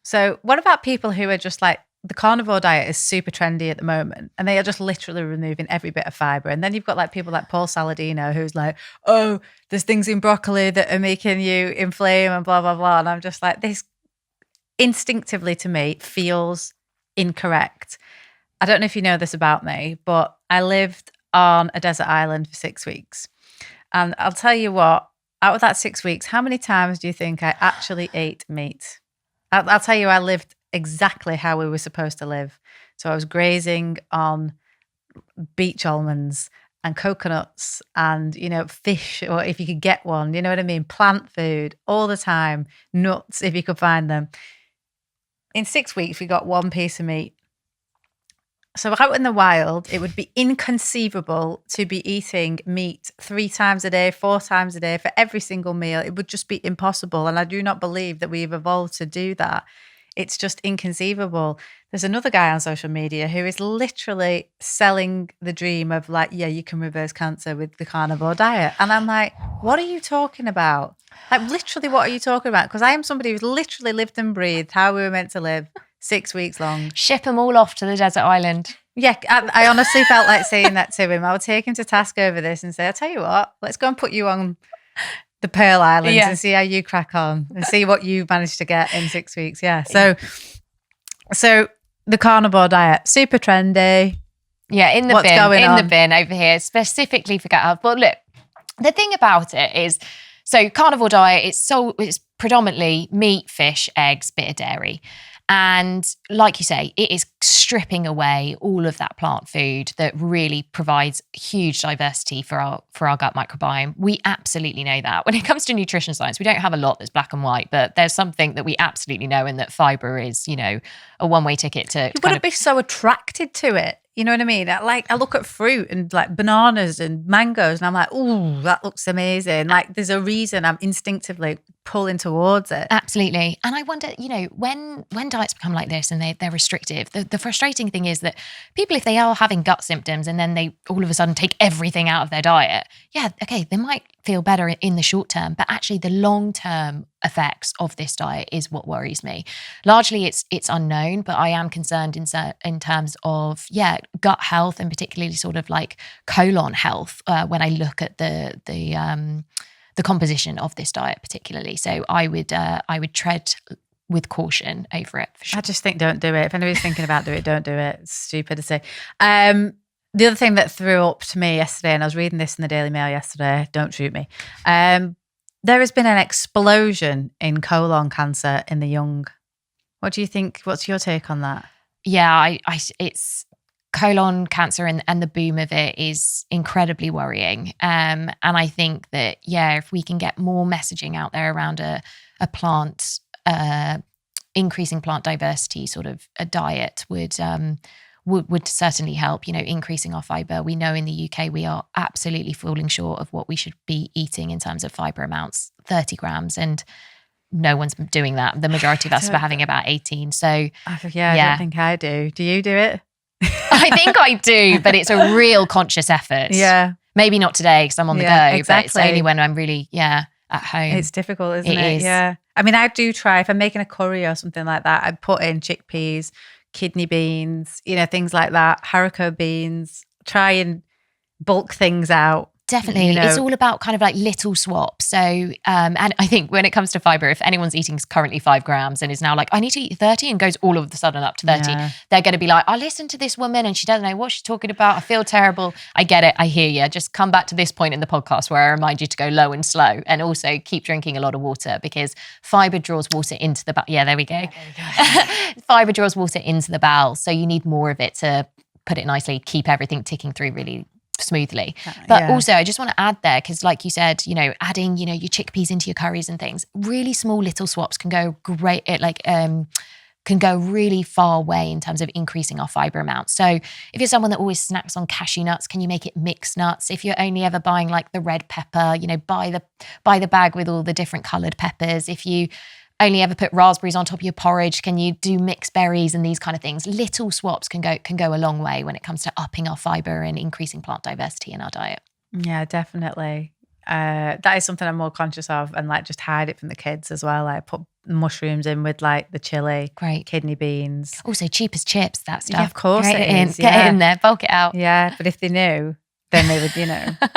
So what about people who are just like, the carnivore diet is super trendy at the moment and they are just literally removing every bit of fiber. And then you've got like people like Paul Saladino who's like, oh, there's things in broccoli that are making you inflame and blah, blah, blah. And I'm just like, this instinctively to me feels incorrect. I don't know if you know this about me, but I lived on a desert island for 6 weeks. And I'll tell you what, out of that 6 weeks, how many times do you think I actually ate meat? I'll tell you, I lived exactly how we were supposed to live. So I was grazing on beach almonds and coconuts and, fish, or if you could get one, you know what I mean? Plant food all the time, nuts if you could find them. In 6 weeks, we got one piece of meat. So out in the wild, it would be inconceivable to be eating meat 3 times a day, 4 times a day for every single meal. It would just be impossible. And I do not believe that we've evolved to do that. It's just inconceivable. There's another guy on social media who is literally selling the dream of like, yeah, you can reverse cancer with the carnivore diet. And I'm like, what are you talking about? Like literally, what are you talking about? Because I am somebody who's literally lived and breathed how we were meant to live 6 weeks long. Ship them all off to the desert island. Yeah, I honestly felt like saying that to him. I would take him to task over this and say, I'll tell you what, let's go and put you on the Pearl Islands and see how you crack on and see what you managed to get in 6 weeks. Yeah. So the carnivore diet, super trendy. Yeah, in the bin over here, specifically for gut health. But look, the thing about it is, so carnivore diet, it's predominantly meat, fish, eggs, bit of dairy. And like you say, it is stripping away all of that plant food that really provides huge diversity for our gut microbiome. We absolutely know that. When it comes to nutrition science, we don't have a lot that's black and white, but there's something that we absolutely know, and that fiber is, a one-way ticket to. You wouldn't be so attracted to it. You know what I mean? I look at fruit and like bananas and mangoes and I'm like, ooh, that looks amazing. Like there's a reason I'm instinctively pulling towards it. Absolutely. And I wonder, when diets become like this and they're restrictive, the frustrating thing is that people, if they are having gut symptoms and then they all of a sudden take everything out of their diet, yeah, okay, they might feel better in the short term, but actually the long-term effects of this diet is what worries me. Largely it's unknown, but I am concerned in terms of, gut health and particularly sort of like colon health when I look at the composition of this diet particularly. So I would tread with caution over it for sure. I just think don't do it. If anybody's thinking about doing it, don't do it. It's stupid to say. The other thing that threw up to me yesterday, and I was reading this in the Daily Mail yesterday, don't shoot me. There has been an explosion in colon cancer in the young. What do you think? What's your take on that? Yeah, it's colon cancer and the boom of it is incredibly worrying. And I think that, if we can get more messaging out there around a plant, increasing plant diversity sort of a diet would certainly help, increasing our fiber. We know in the UK, we are absolutely falling short of what we should be eating in terms of fiber amounts, 30 grams. And no one's doing that. The majority of us are having about 18. So I don't think I do. Do you do it? I think I do, but it's a real conscious effort. Yeah. Maybe not today because I'm on the go, exactly. But it's only when I'm really, at home. It's difficult, isn't it? It is. Yeah. I mean, I do try, if I'm making a curry or something like that, I put in chickpeas, kidney beans, things like that, haricot beans, try and bulk things out. Definitely. It's all about kind of like little swaps. So, and I think when it comes to fiber, if anyone's eating currently 5 grams and is now like, I need to eat 30 and goes all of a sudden up to 30, they're going to be like, I listened to this woman and she doesn't know what she's talking about. I feel terrible. I get it. I hear you. Just come back to this point in the podcast where I remind you to go low and slow and also keep drinking a lot of water because fiber draws water into the bowel. Yeah, there we go. Fiber draws water into the bowel. So you need more of it to, put it nicely, keep everything ticking through really smoothly. But also I just want to add there, because like you said, adding, your chickpeas into your curries and things, really small little swaps can go great. It can go really far away in terms of increasing our fiber amounts. So if you're someone that always snacks on cashew nuts, can you make it mixed nuts? If you're only ever buying like the red pepper, buy the bag with all the different colored peppers. If you only ever put raspberries on top of your porridge, can you do mixed berries and these kind of things? Little swaps can go a long way when it comes to upping our fiber and increasing plant diversity in our diet. Yeah, definitely. that is something I'm more conscious of, and like just hide it from the kids as well. Like put mushrooms in with like the chili, Great. kidney beans. Also cheap as chips, that stuff. Yeah, of course Get it it in, is. get it in there, bulk it out. Yeah, but if they knew, then they would,